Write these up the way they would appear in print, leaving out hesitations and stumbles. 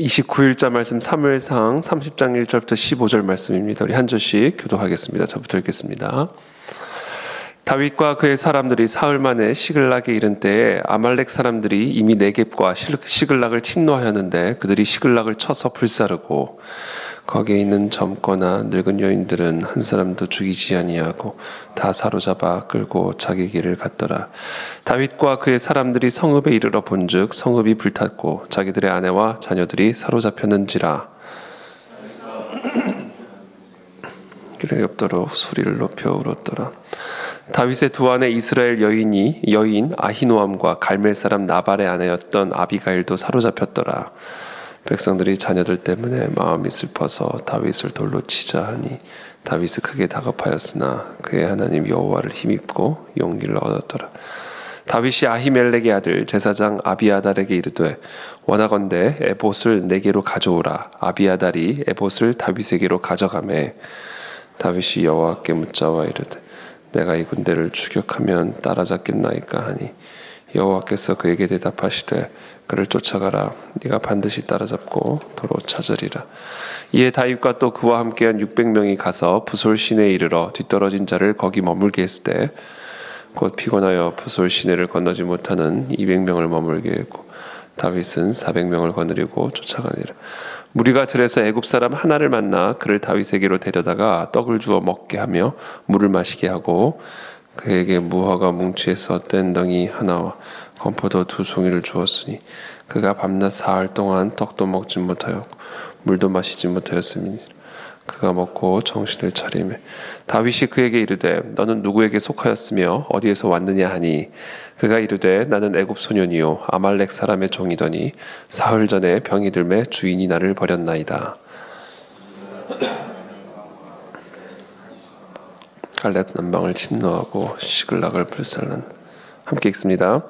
29일자 말씀 사무엘상 30장 1절부터 15절 말씀입니다. 우리 한 절씩 교독하겠습니다. 저부터 읽겠습니다. 다윗과 그의 사람들이 사흘 만에 시글락에 이른 때에 아말렉 사람들이 이미 네겝과 시글락을 침노하였는데 그들이 시글락을 쳐서 불사르고 거기에 있는 젊거나 늙은 여인들은 한 사람도 죽이지 아니하고 다 사로잡아 끌고 자기 길을 갔더라. 다윗과 그의 사람들이 성읍에 이르러 본즉 성읍이 불탔고 자기들의 아내와 자녀들이 사로잡혔는지라. 길에 없도록 소리를 높여 울었더라. 다윗의 두 아내 이스라엘 여인 아히노암과 갈멜 사람 나발의 아내였던 아비가일도 사로잡혔더라. 백성들이 자녀들 때문에 마음이 슬퍼서 다윗을 돌로 치자 하니 다윗이 크게 다급하였으나 그의 하나님 여호와를 힘입고 용기를 얻었더라. 다윗이 아히멜렉의 아들 제사장 아비아달에게 이르되 원하건대 에봇을 내게로 가져오라. 아비아달이 에봇을 다윗에게로 가져가매 다윗이 여호와께 묻자와 이르되 내가 이 군대를 추격하면 따라잡겠나이까 하니 여호와께서 그에게 대답하시되 그를 쫓아가라. 네가 반드시 따라잡고 도로 찾으리라. 이에 다윗과 또 그와 함께한 600명이 가서 부솔 시내에 이르러 뒤떨어진 자를 거기 머물게 했으되 곧 피곤하여 부솔 시내를 건너지 못하는 200명을 머물게 했고 다윗은 400명을 거느리고 쫓아가니라. 무리가 들에서 애굽 사람 하나를 만나 그를 다윗에게로 데려다가 떡을 주어 먹게 하며 물을 마시게 하고 그에게 무화과 뭉치에서 뗀 덩이 하나와 건포도 2송이를 주었으니 그가 밤낮 사흘 동안 떡도 먹지 못하였고 물도 마시지 못하였으니 그가 먹고 정신을 차리매 다윗이 그에게 이르되 너는 누구에게 속하였으며 어디에서 왔느냐 하니 그가 이르되 나는 애굽 소년이요 아말렉 사람의 종이더니 사흘 전에 병이 들매 주인이 나를 버렸나이다. 갈렙 남방을 침노하고 시글락을 불살른. 함께 읽습니다.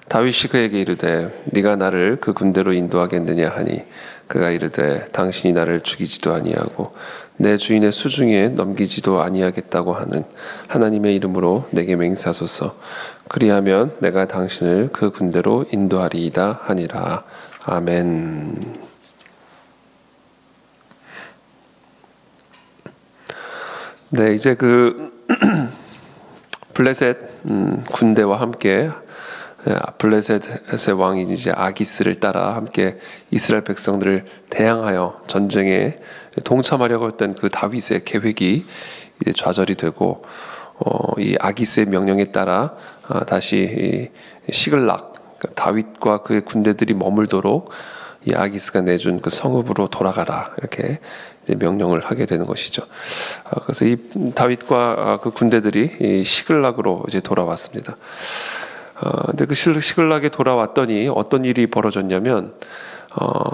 다윗이 그에게 이르되 네가 나를 그 군대로 인도하겠느냐 하니 그가 이르되 당신이 나를 죽이지도 아니하고 내 주인의 수중에 넘기지도 아니하겠다고 하는 하나님의 이름으로 내게 맹세하소서. 그리하면 내가 당신을 그 군대로 인도하리이다 하니라. 아멘. 네, 이제 블레셋 군대와 함께 블레셋의 왕이 이제 아기스를 따라 함께 이스라엘 백성들을 대항하여 전쟁에 동참하려고 했던 그 다윗의 계획이 이제 좌절이 되고 이 아기스의 명령에 따라 다시 시글락 다윗과 그의 군대들이 머물도록 이 아기스가 내준 그 성읍으로 돌아가라 이렇게 이제 명령을 하게 되는 것이죠. 그래서 이 다윗과 그 군대들이 이 시글락으로 이제 돌아왔습니다. 근데 그 시글락에 돌아왔더니 어떤 일이 벌어졌냐면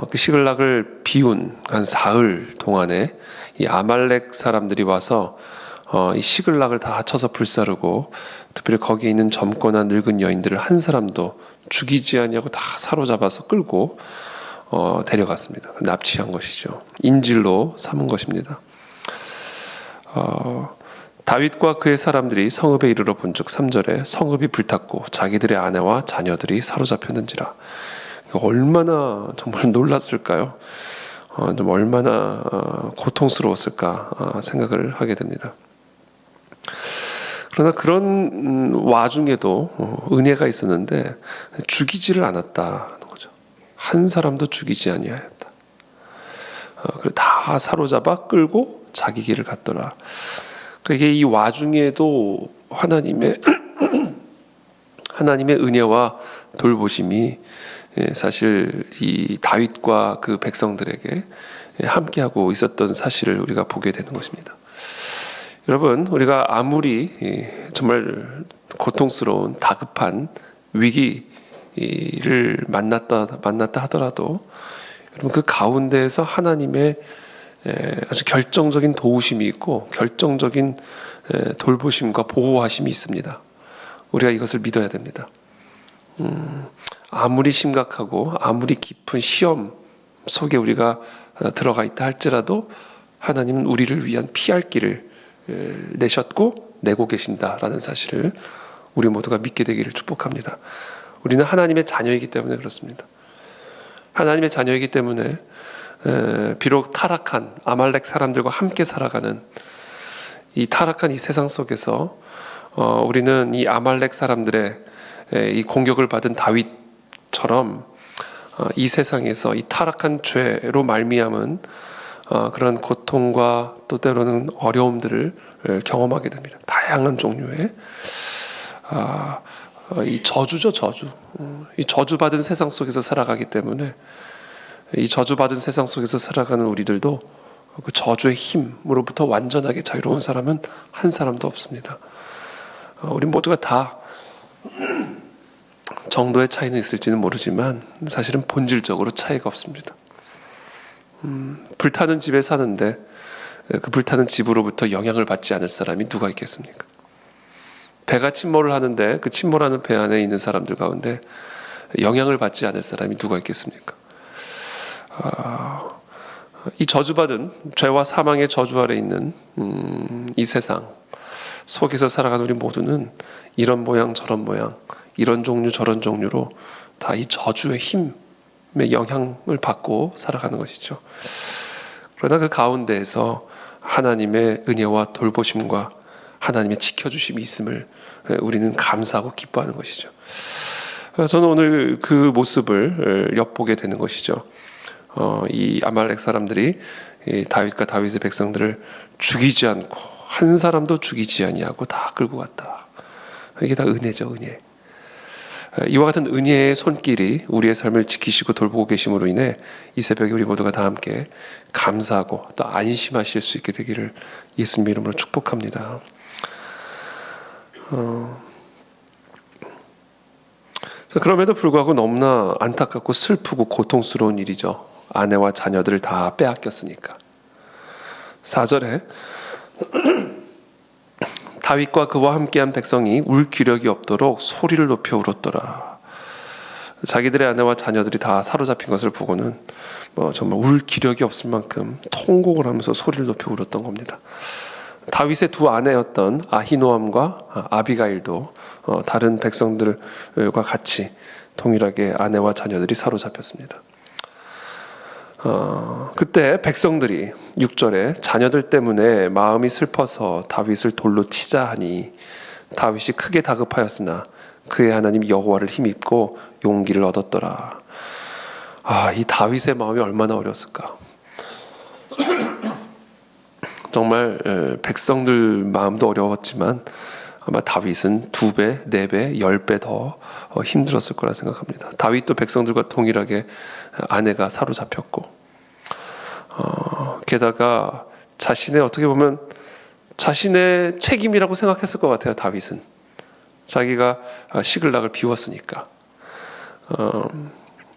그 시글락을 비운 한 사흘 동안에 이 아말렉 사람들이 와서 이 시글락을 다 쳐서 불사르고 특별히 거기에 있는 젊거나 늙은 여인들을 한 사람도 죽이지 아니하고 다 사로잡아서 끌고 데려갔습니다. 납치한 것이죠. 인질로 삼은 것입니다. 다윗과 그의 사람들이 성읍에 이르러 본즉 3절에 성읍이 불탔고 자기들의 아내와 자녀들이 사로잡혔는지라. 얼마나 정말 놀랐을까요? 좀 얼마나 고통스러웠을까 생각을 하게 됩니다. 그러나 그런 와중에도 은혜가 있었는데 죽이지를 않았다는 거죠. 한 사람도 죽이지 아니하였다. 다 사로잡아 끌고 자기 길을 갔더라. 그러니까 이 와중에도 하나님의 은혜와 돌보심이 사실 이 다윗과 그 백성들에게 함께하고 있었던 사실을 우리가 보게 되는 것입니다. 여러분, 우리가 아무리 정말 고통스러운 다급한 위기를 만났다 하더라도 여러분 그 가운데에서 하나님의 아주 결정적인 도우심이 있고 결정적인 돌보심과 보호하심이 있습니다. 우리가 이것을 믿어야 됩니다. 아무리 심각하고 아무리 깊은 시험 속에 우리가 들어가 있다 할지라도 하나님은 우리를 위한 피할 길을 내셨고 내고 계신다라는 사실을 우리 모두가 믿게 되기를 축복합니다. 우리는 하나님의 자녀이기 때문에 그렇습니다. 하나님의 자녀이기 때문에 비록 타락한 아말렉 사람들과 함께 살아가는 이 타락한 이 세상 속에서 우리는 이 아말렉 사람들의 이 공격을 받은 다윗처럼 이 세상에서 이 타락한 죄로 말미암은 그런 고통과 또 때로는 어려움들을 경험하게 됩니다. 다양한 종류의 이 저주죠, 저주. 이 저주받은 세상 속에서 살아가기 때문에 이 저주받은 세상 속에서 살아가는 우리들도 그 저주의 힘으로부터 완전하게 자유로운 사람은 한 사람도 없습니다. 우리 모두가 다 정도의 차이는 있을지는 모르지만 사실은 본질적으로 차이가 없습니다. 불타는 집에 사는데 그 불타는 집으로부터 영향을 받지 않을 사람이 누가 있겠습니까? 배가 침몰을 하는데 그 침몰하는 배 안에 있는 사람들 가운데 영향을 받지 않을 사람이 누가 있겠습니까? 이 저주받은 죄와 사망의 저주 아래 있는 이 세상 속에서 살아가는 우리 모두는 이런 모양 저런 모양, 이런 종류 저런 종류로 다 이 저주의 힘의 영향을 받고 살아가는 것이죠. 그러나 그 가운데에서 하나님의 은혜와 돌보심과 하나님의 지켜주심이 있음을 우리는 감사하고 기뻐하는 것이죠. 저는 오늘 그 모습을 엿보게 되는 것이죠. 이 아말렉 사람들이 다윗과 다윗의 백성들을 죽이지 않고 한 사람도 죽이지 아니하고 다 끌고 갔다. 이게 다 은혜죠, 은혜. 이와 같은 은혜의 손길이 우리의 삶을 지키시고 돌보고 계심으로 인해 이 새벽에 우리 모두가 다 함께 감사하고 또 안심하실 수 있게 되기를 예수님의 이름으로 축복합니다. 그럼에도 불구하고 너무나 안타깝고 슬프고 고통스러운 일이죠. 아내와 자녀들을 다 빼앗겼으니까. 4절에 다윗과 그와 함께한 백성이 울 기력이 없도록 소리를 높여 울었더라. 자기들의 아내와 자녀들이 다 사로잡힌 것을 보고는 정말 울 기력이 없을 만큼 통곡을 하면서 소리를 높여 울었던 겁니다. 다윗의 두 아내였던 아히노암과 아비가일도 다른 백성들과 같이 동일하게 아내와 자녀들이 사로잡혔습니다. 그때 백성들이 6절에 자녀들 때문에 마음이 슬퍼서 다윗을 돌로 치자 하니 다윗이 크게 다급하였으나 그의 하나님 여호와를 힘입고 용기를 얻었더라. 이 다윗의 마음이 얼마나 어려웠을까. 정말 백성들 마음도 어려웠지만 아마 다윗은 2배, 4배, 10배 더 힘들었을 거라 생각합니다. 다윗도 백성들과 동일하게 아내가 사로잡혔고 게다가 자신의 어떻게 보면 자신의 책임이라고 생각했을 것 같아요. 다윗은 자기가 시글락을 비웠으니까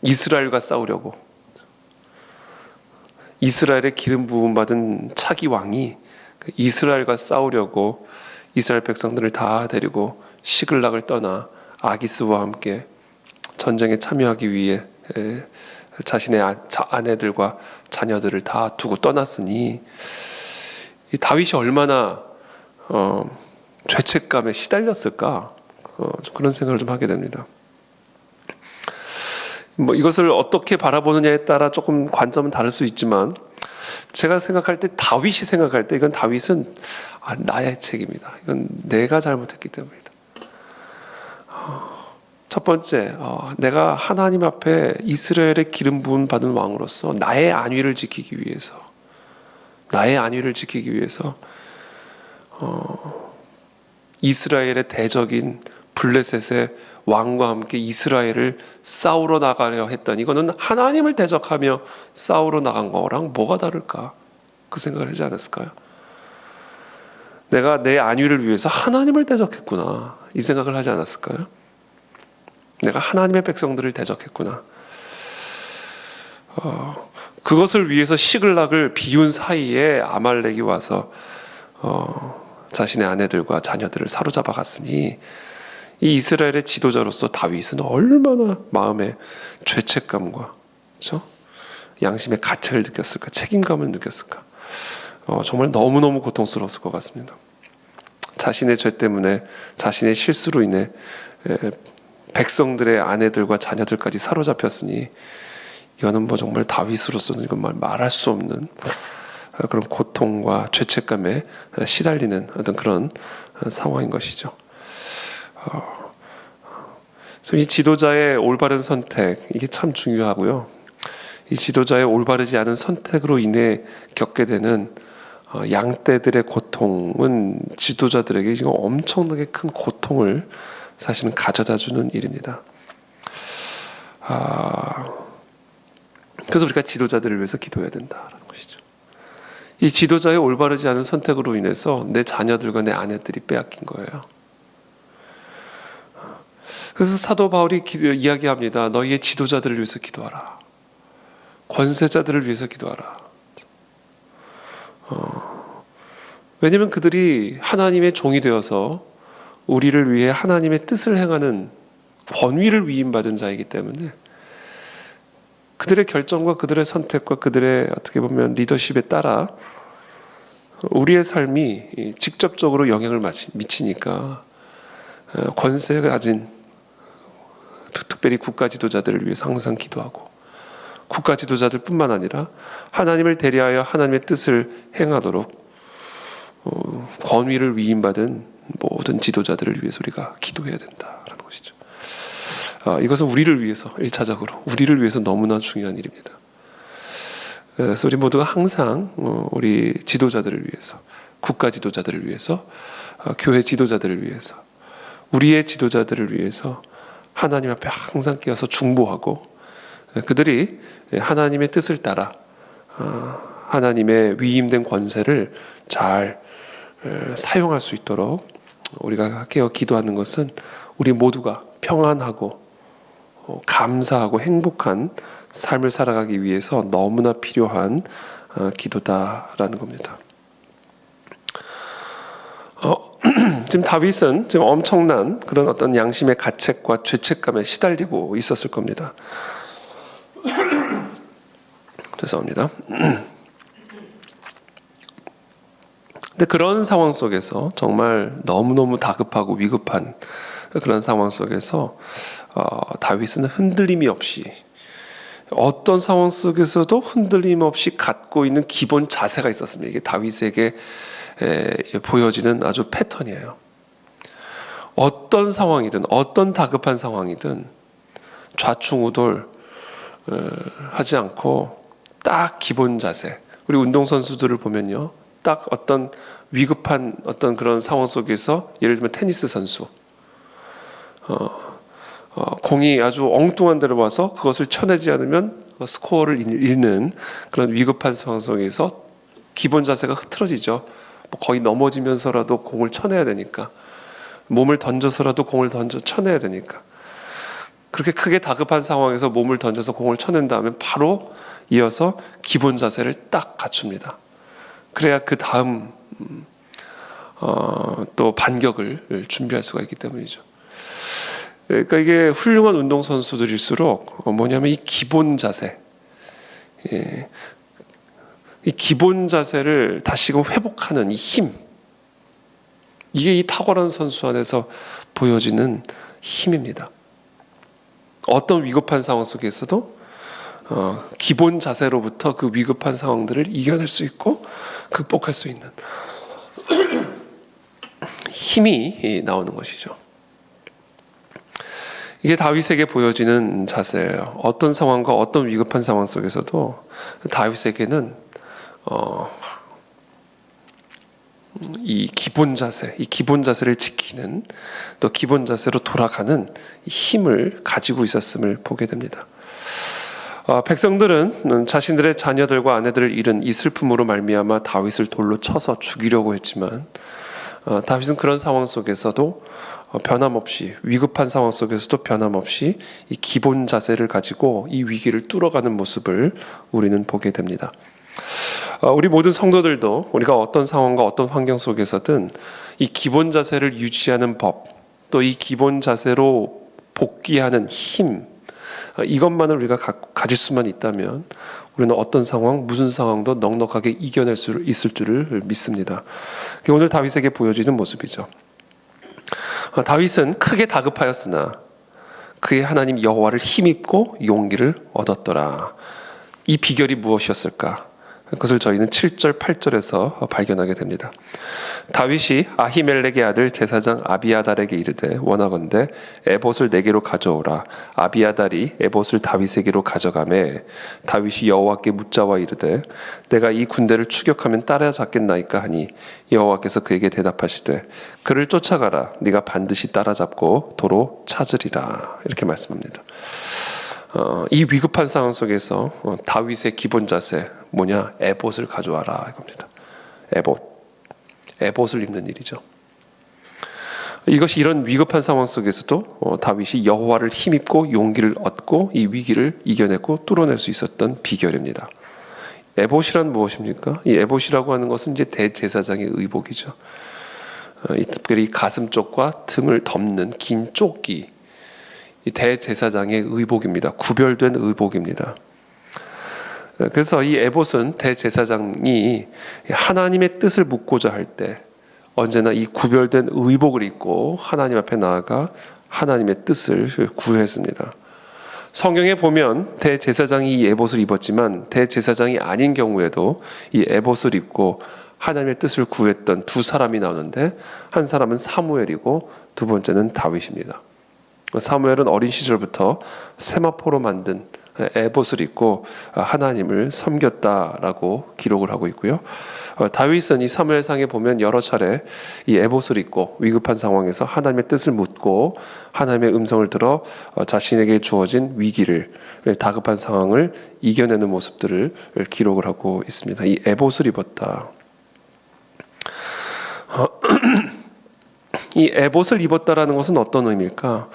이스라엘과 싸우려고 이스라엘의 기름 부음 받은 차기 왕이 이스라엘과 싸우려고 이스라엘 백성들을 다 데리고 시글락을 떠나 아기스와 함께 전쟁에 참여하기 위해 자신의 아내들과 자녀들을 다 두고 떠났으니 이 다윗이 얼마나 죄책감에 시달렸을까 그런 생각을 좀 하게 됩니다. 이것을 어떻게 바라보느냐에 따라 조금 관점은 다를 수 있지만 제가 생각할 때 다윗이 생각할 때 이건 다윗은 나의 책임이다. 이건 내가 잘못했기 때문이다. 첫 번째, 내가 하나님 앞에 이스라엘의 기름 부음 받은 왕으로서 나의 안위를 지키기 위해서 이스라엘의 대적인 블레셋의 왕과 함께 이스라엘을 싸우러 나가려 했던 이거는 하나님을 대적하며 싸우러 나간 거랑 뭐가 다를까? 그 생각을 하지 않았을까요? 내가 내 안위를 위해서 하나님을 대적했구나 이 생각을 하지 않았을까요? 내가 하나님의 백성들을 대적했구나. 그것을 위해서 시글락을 비운 사이에 아말렉이 와서 자신의 아내들과 자녀들을 사로잡아 갔으니 이 이스라엘의 지도자로서 다윗은 얼마나 마음의 죄책감과 그렇죠? 양심의 가책을 느꼈을까, 책임감을 느꼈을까. 정말 너무너무 고통스러웠을 것 같습니다. 자신의 죄 때문에 자신의 실수로 인해 백성들의 아내들과 자녀들까지 사로잡혔으니 이거는 뭐 정말 다윗으로서는 이건 말할 수 없는 그런 고통과 죄책감에 시달리는 어떤 그런 상황인 것이죠. 이 지도자의 올바른 선택, 이게 참 중요하고요. 이 지도자의 올바르지 않은 선택으로 인해 겪게 되는 양떼들의 고통은 지도자들에게 지금 엄청나게 큰 고통을 사실은 가져다주는 일입니다. 그래서 우리가 지도자들을 위해서 기도해야 된다라는 것이죠. 이 지도자의 올바르지 않은 선택으로 인해서 내 자녀들과 내 아내들이 빼앗긴 거예요. 그래서 사도 바울이 이야기합니다. 너희의 지도자들을 위해서 기도하라. 권세자들을 위해서 기도하라. 왜냐하면 그들이 하나님의 종이 되어서 우리를 위해 하나님의 뜻을 행하는 권위를 위임받은 자이기 때문에 그들의 결정과 그들의 선택과 그들의 어떻게 보면 리더십에 따라 우리의 삶이 직접적으로 영향을 미치니까 권세가 가진 특별히 국가 지도자들을 위해서 항상 기도하고 국가 지도자들뿐만 아니라 하나님을 대리하여 하나님의 뜻을 행하도록 권위를 위임받은 모든 지도자들을 위해서 우리가 기도해야 된다라는 것이죠. 이것은 우리를 위해서 1차적으로 우리를 위해서 너무나 중요한 일입니다. 그래서 우리 모두가 항상 우리 지도자들을 위해서 국가 지도자들을 위해서 교회 지도자들을 위해서 우리의 지도자들을 위해서 하나님 앞에 항상 깨어서 중보하고 그들이 하나님의 뜻을 따라 하나님의 위임된 권세를 잘 사용할 수 있도록 우리가 깨어 기도하는 것은 우리 모두가 평안하고 감사하고 행복한 삶을 살아가기 위해서 너무나 필요한 기도다라는 겁니다. 지금 다윗은 지금 엄청난 그런 어떤 양심의 가책과 죄책감에 시달리고 있었을 겁니다. 죄송합니다. 근데 그런 상황 속에서 정말 너무너무 다급하고 위급한 그런 상황 속에서 다윗은 흔들림이 없이 어떤 상황 속에서도 흔들림 없이 갖고 있는 기본 자세가 있었습니다. 이게 다윗에게 보여지는 아주 패턴이에요. 어떤 상황이든 어떤 다급한 상황이든 좌충우돌 하지 않고 딱 기본 자세. 우리 운동선수들을 보면요. 딱 어떤 위급한 어떤 그런 상황 속에서 예를 들면 테니스 선수 공이 아주 엉뚱한 데로 와서 그것을 쳐내지 않으면 스코어를 잃는 그런 위급한 상황 속에서 기본 자세가 흐트러지죠. 거의 넘어지면서라도 공을 쳐내야 되니까 몸을 던져서라도 공을 쳐내야 되니까 그렇게 크게 다급한 상황에서 몸을 던져서 공을 쳐낸 다음에 바로 이어서 기본 자세를 딱 갖춥니다. 그래야 그 다음 또 반격을 준비할 수가 있기 때문이죠. 그러니까 이게 훌륭한 운동선수들일수록 뭐냐면 이 기본 자세, 이 기본 자세를 다시금 회복하는 이 힘, 이게 이 탁월한 선수 안에서 보여지는 힘입니다. 어떤 위급한 상황 속에서도 기본 자세로부터 그 위급한 상황들을 이겨낼 수 있고 극복할 수 있는 힘이 나오는 것이죠. 이게 다윗에게 보여지는 자세예요. 어떤 상황과 어떤 위급한 상황 속에서도 다윗에게는 이 기본 자세, 이 기본 자세를 지키는 또 기본 자세로 돌아가는 힘을 가지고 있었음을 보게 됩니다. 백성들은 자신들의 자녀들과 아내들을 잃은 이 슬픔으로 말미암아 다윗을 돌로 쳐서 죽이려고 했지만 다윗은 그런 상황 속에서도 변함없이 위급한 상황 속에서도 변함없이 이 기본 자세를 가지고 이 위기를 뚫어가는 모습을 우리는 보게 됩니다. 우리 모든 성도들도 우리가 어떤 상황과 어떤 환경 속에서든 이 기본 자세를 유지하는 법, 또 이 기본 자세로 복귀하는 힘, 이것만을 우리가 가질 수만 있다면 우리는 어떤 상황, 무슨 상황도 넉넉하게 이겨낼 수 있을 줄을 믿습니다. 그게 오늘 다윗에게 보여지는 모습이죠. 다윗은 크게 다급하였으나 그의 하나님 여호와를 힘입고 용기를 얻었더라. 이 비결이 무엇이었을까? 그것을 저희는 7절, 8절에서 발견하게 됩니다. 다윗이 아히멜렉의 아들 제사장 아비아달에게 이르되 원하건대 에봇을 내게로 가져오라. 아비아달이 에봇을 다윗에게로 가져가매 다윗이 여호와께 묻자와 이르되 내가 이 군대를 추격하면 따라잡겠나이까 하니 여호와께서 그에게 대답하시되 그를 쫓아가라. 네가 반드시 따라잡고 도로 찾으리라. 이렇게 말씀합니다. 이 위급한 상황 속에서 다윗의 기본 자세 뭐냐? 에봇을 가져와라 이겁니다. 에봇을 입는 일이죠. 이것이 이런 위급한 상황 속에서도 다윗이 여호와를 힘입고 용기를 얻고 이 위기를 이겨내고 뚫어낼 수 있었던 비결입니다. 에봇이란 무엇입니까? 이 에봇이라고 하는 것은 이제 대제사장의 의복이죠. 특별히 가슴 쪽과 등을 덮는 긴 조끼, 이 대제사장의 의복입니다. 구별된 의복입니다. 그래서 이 에봇은 대제사장이 하나님의 뜻을 묻고자 할 때 언제나 이 구별된 의복을 입고 하나님 앞에 나아가 하나님의 뜻을 구했습니다. 성경에 보면 대제사장이 이 에봇을 입었지만 대제사장이 아닌 경우에도 이 에봇을 입고 하나님의 뜻을 구했던 두 사람이 나오는데 한 사람은 사무엘이고 두 번째는 다윗입니다. 사무엘은 어린 시절부터 세마포로 만든 에봇을 입고 하나님을 섬겼다라고 기록을 하고 있고요. 다윗은 이 사무엘상에 보면 여러 차례 이 에봇을 입고 위급한 상황에서 하나님의 뜻을 묻고 하나님의 음성을 들어 자신에게 주어진 위기를, 다급한 상황을 이겨내는 모습들을 기록을 하고 있습니다. 이 에봇을 입었다. 이 에봇을 입었다라는 것은 어떤 의미일까?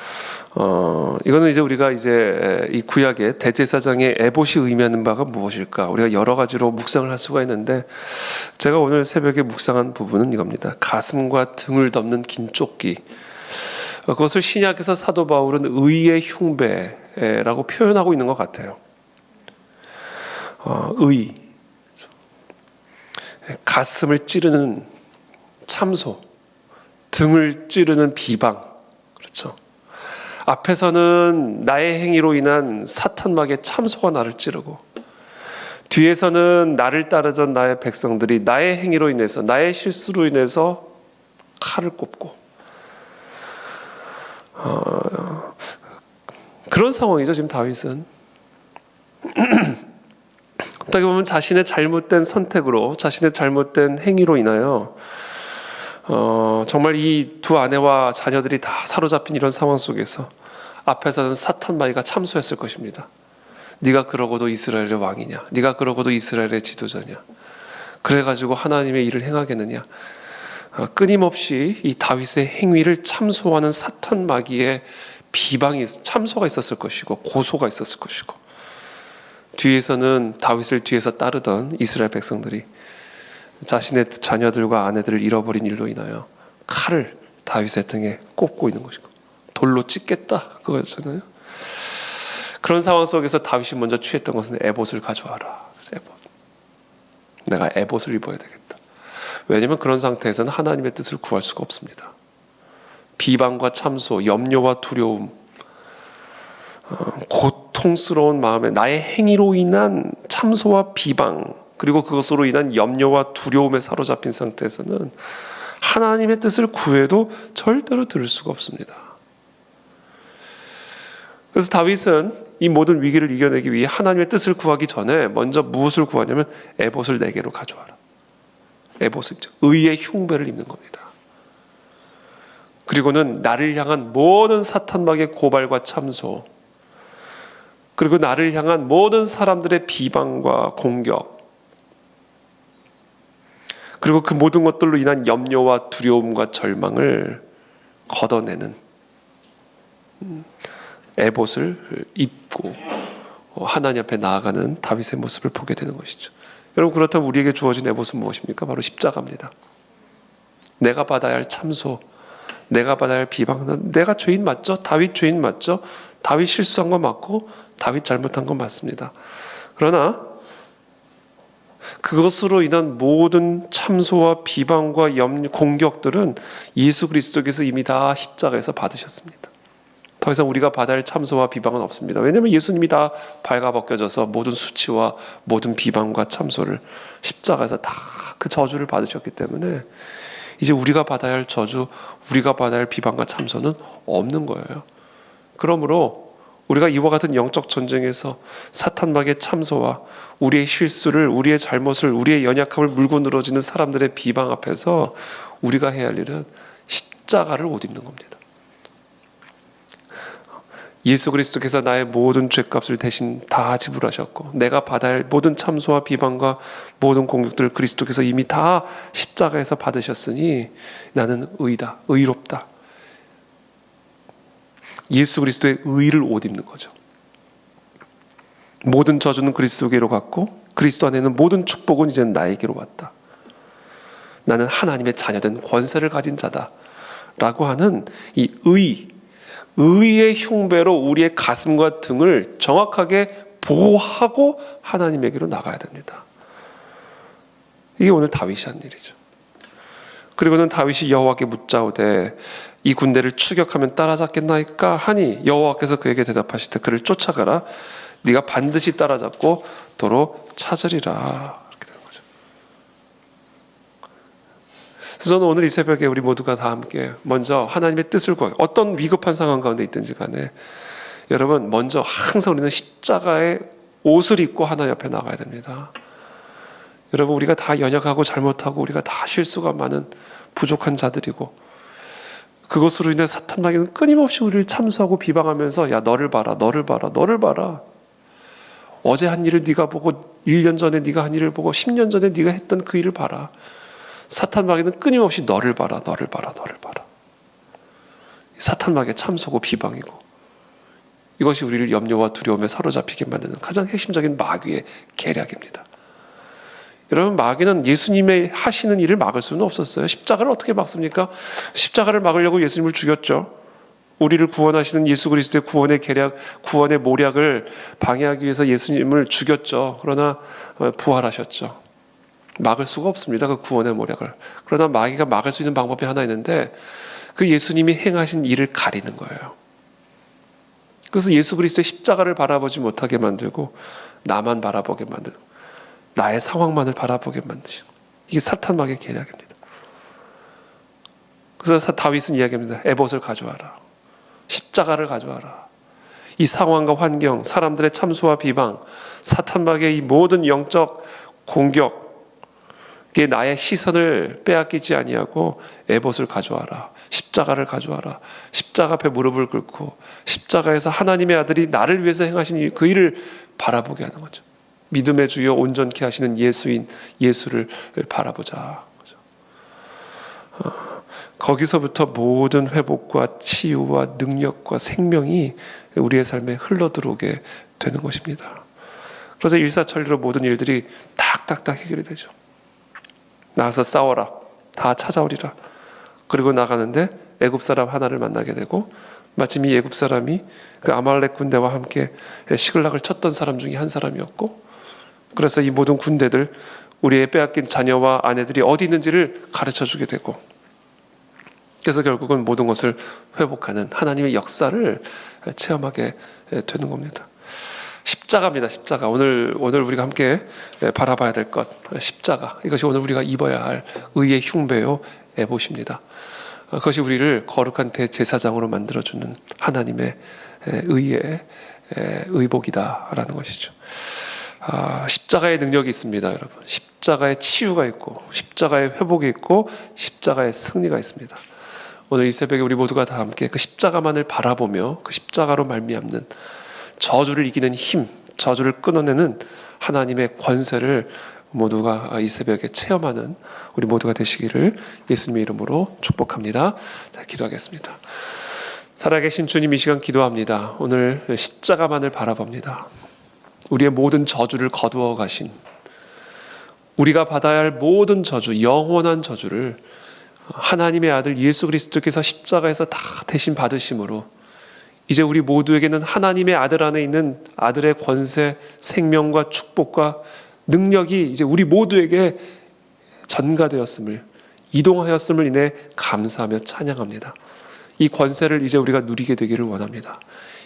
이거는 이제 우리가 이제 이 구약의 대제사장의 에봇이 의미하는 바가 무엇일까? 우리가 여러 가지로 묵상을 할 수가 있는데 제가 오늘 새벽에 묵상한 부분은 이겁니다. 가슴과 등을 덮는 긴 조끼. 그것을 신약에서 사도 바울은 의의 흉배라고 표현하고 있는 것 같아요. 의, 가슴을 찌르는 참소, 등을 찌르는 비방, 그렇죠. 앞에서는 나의 행위로 인한 사탄막의 참소가 나를 찌르고 뒤에서는 나를 따르던 나의 백성들이 나의 행위로 인해서 나의 실수로 인해서 칼을 꼽고 그런 상황이죠. 지금 다윗은 어떻게 보면 자신의 잘못된 선택으로 자신의 잘못된 행위로 인하여 정말 이 두 아내와 자녀들이 다 사로잡힌 이런 상황 속에서 앞에서는 사탄마귀가 참소했을 것입니다. 네가 그러고도 이스라엘의 왕이냐? 네가 그러고도 이스라엘의 지도자냐? 그래가지고 하나님의 일을 행하겠느냐? 끊임없이 이 다윗의 행위를 참소하는 사탄마귀의 비방이 참소가 있었을 것이고 고소가 있었을 것이고 뒤에서는 다윗을 뒤에서 따르던 이스라엘 백성들이 자신의 자녀들과 아내들을 잃어버린 일로 인하여 칼을 다윗의 등에 꼽고 있는 것이고 돌로 찢겠다 그거였잖아요. 그런 상황 속에서 다윗이 먼저 취했던 것은 에봇을 가져와라. 에봇. 내가 에봇을 입어야 되겠다. 왜냐하면 그런 상태에서는 하나님의 뜻을 구할 수가 없습니다. 비방과 참소, 염려와 두려움, 고통스러운 마음에 나의 행위로 인한 참소와 비방 그리고 그것으로 인한 염려와 두려움에 사로잡힌 상태에서는 하나님의 뜻을 구해도 절대로 들을 수가 없습니다. 그래서 다윗은 이 모든 위기를 이겨내기 위해 하나님의 뜻을 구하기 전에 먼저 무엇을 구하냐면 에봇을 내게로 가져와라. 에봇을 의의 흉배를 입는 겁니다. 그리고는 나를 향한 모든 사탄막의 고발과 참소 그리고 나를 향한 모든 사람들의 비방과 공격 그리고 그 모든 것들로 인한 염려와 두려움과 절망을 걷어내는 에봇을 입고 하나님 앞에 나아가는 다윗의 모습을 보게 되는 것이죠. 여러분 그렇다면 우리에게 주어진 에봇은 무엇입니까? 바로 십자가입니다. 내가 받아야 할 참소, 내가 받아야 할 비방, 내가 죄인 맞죠? 다윗 죄인 맞죠? 다윗 실수한 거 맞고 다윗 잘못한 거 맞습니다. 그러나 그것으로 인한 모든 참소와 비방과 공격들은 예수 그리스도께서 이미 다 십자가에서 받으셨습니다. 더 이상 우리가 받아야 할 참소와 비방은 없습니다. 왜냐하면 예수님이 다 발가벗겨져서 모든 수치와 모든 비방과 참소를 십자가에서 다 그 저주를 받으셨기 때문에 이제 우리가 받아야 할 저주, 우리가 받아야 할 비방과 참소는 없는 거예요. 그러므로 우리가 이와 같은 영적 전쟁에서 사탄막의 참소와 우리의 실수를, 우리의 잘못을, 우리의 연약함을 물고 늘어지는 사람들의 비방 앞에서 우리가 해야 할 일은 십자가를 옷 입는 겁니다. 예수 그리스도께서 나의 모든 죄값을 대신 다 지불하셨고 내가 받아야 할 모든 참소와 비방과 모든 공격들을 그리스도께서 이미 다 십자가에서 받으셨으니 나는 의다, 의롭다. 예수 그리스도의 의를 옷 입는 거죠. 모든 저주는 그리스도께로 갔고 그리스도 안에는 모든 축복은 이제 나에게로 왔다. 나는 하나님의 자녀된 권세를 가진 자다 라고 하는 이 의의 흉배로 우리의 가슴과 등을 정확하게 보호하고 하나님에게로 나가야 됩니다. 이게 오늘 다윗이 한 일이죠. 그리고는 다윗이 여호와께 묻자오되 이 군대를 추격하면 따라잡겠나이까 하니 여호와께서 그에게 대답하시되 그를 쫓아가라. 네가 반드시 따라잡고 도로 찾으리라. 이렇게 되는 거죠. 그래서 저는 오늘 이 새벽에 우리 모두가 다 함께 먼저 하나님의 뜻을 구하고 어떤 위급한 상황 가운데 있든지 간에 여러분 먼저 항상 우리는 십자가의 옷을 입고 하나님 앞에 나가야 됩니다. 여러분 우리가 다 연약하고 잘못하고 우리가 다 실수가 많은 부족한 자들이고 그것으로 인해 사탄마귀는 끊임없이 우리를 참수하고 비방하면서 야 너를 봐라 너를 봐라 너를 봐라 어제 한 일을 네가 보고 1년 전에 네가 한 일을 보고 10년 전에 네가 했던 그 일을 봐라. 사탄마귀는 끊임없이 너를 봐라 너를 봐라 너를 봐라. 사탄마귀의 참소고 비방이고 이것이 우리를 염려와 두려움에 사로잡히게 만드는 가장 핵심적인 마귀의 계략입니다. 여러분 마귀는 예수님의 하시는 일을 막을 수는 없었어요. 십자가를 어떻게 막습니까? 십자가를 막으려고 예수님을 죽였죠. 우리를 구원하시는 예수 그리스도의 구원의 계략, 구원의 모략을 방해하기 위해서 예수님을 죽였죠. 그러나 부활하셨죠. 막을 수가 없습니다. 그 구원의 모략을. 그러나 마귀가 막을 수 있는 방법이 하나 있는데 그 예수님이 행하신 일을 가리는 거예요. 그래서 예수 그리스도의 십자가를 바라보지 못하게 만들고 나만 바라보게 만들고 나의 상황만을 바라보게 만드시는 이게 사탄마귀의 계략입니다. 그래서 다윗은 이야기합니다. 에봇을 가져와라. 십자가를 가져와라. 이 상황과 환경, 사람들의 참수와 비방, 사탄마귀의 이 모든 영적 공격에 나의 시선을 빼앗기지 아니하고 에봇을 가져와라. 십자가를 가져와라. 십자가 앞에 무릎을 꿇고 십자가에서 하나님의 아들이 나를 위해서 행하신 그 일을 바라보게 하는 거죠. 믿음의 주여 온전케 하시는 예수인 예수를 바라보자. 거기서부터 모든 회복과 치유와 능력과 생명이 우리의 삶에 흘러들어오게 되는 것입니다. 그래서 일사천리로 모든 일들이 딱딱딱 해결이 되죠. 나가서 싸워라. 다 찾아오리라. 그리고 나가는데 애굽 사람 하나를 만나게 되고 마침 이 애굽 사람이 그 아말렉 군대와 함께 시글락을 쳤던 사람 중에 한 사람이었고 그래서 이 모든 군대들 우리의 빼앗긴 자녀와 아내들이 어디 있는지를 가르쳐주게 되고 그래서 결국은 모든 것을 회복하는 하나님의 역사를 체험하게 되는 겁니다. 십자가입니다. 십자가. 오늘 우리가 함께 바라봐야 될 것 십자가. 이것이 오늘 우리가 입어야 할 의의 흉배요 에봇입니다. 그것이 우리를 거룩한 대제사장으로 만들어주는 하나님의 의의 의복이다라는 것이죠. 십자가의 능력이 있습니다, 여러분. 십자가의 치유가 있고 십자가의 회복이 있고 십자가의 승리가 있습니다. 오늘 이 새벽에 우리 모두가 다 함께 그 십자가만을 바라보며 그 십자가로 말미암는 저주를 이기는 힘, 저주를 끊어내는 하나님의 권세를 모두가 이 새벽에 체험하는 우리 모두가 되시기를 예수님의 이름으로 축복합니다. 자, 기도하겠습니다. 살아계신 주님, 이 시간 기도합니다. 오늘 십자가만을 바라봅니다. 우리의 모든 저주를 거두어 가신, 우리가 받아야 할 모든 저주, 영원한 저주를 하나님의 아들 예수 그리스도께서 십자가에서 다 대신 받으심으로 이제 우리 모두에게는 하나님의 아들 안에 있는 아들의 권세, 생명과 축복과 능력이 이제 우리 모두에게 전가되었음을, 이동하였음을 인해 감사하며 찬양합니다. 이 권세를 이제 우리가 누리게 되기를 원합니다.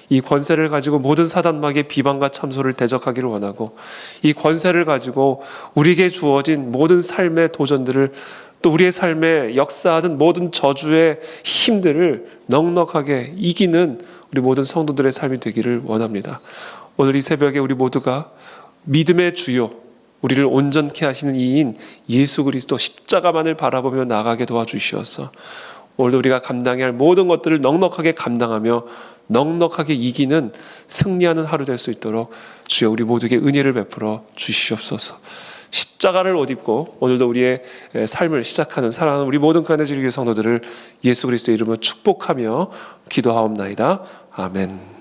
이 권세를 가지고 모든 사단마귀의 비방과 참소를 대적하기를 원하고, 이 권세를 가지고 우리에게 주어진 모든 삶의 도전들을, 또 우리의 삶에 역사하는 모든 저주의 힘들을 넉넉하게 이기는 우리 모든 성도들의 삶이 되기를 원합니다. 오늘 이 새벽에 우리 모두가 믿음의 주요, 우리를 온전케 하시는 이인 예수 그리스도 십자가만을 바라보며 나가게 도와주시옵소서. 오늘도 우리가 감당해야 할 모든 것들을 넉넉하게 감당하며 넉넉하게 이기는, 승리하는 하루 될 수 있도록 주여 우리 모두에게 은혜를 베풀어 주시옵소서. 십자가를 옷 입고 오늘도 우리의 삶을 시작하는 사랑하는 우리 모든 가네즈리교 성도들을 예수 그리스도의 이름으로 축복하며 기도하옵나이다. 아멘.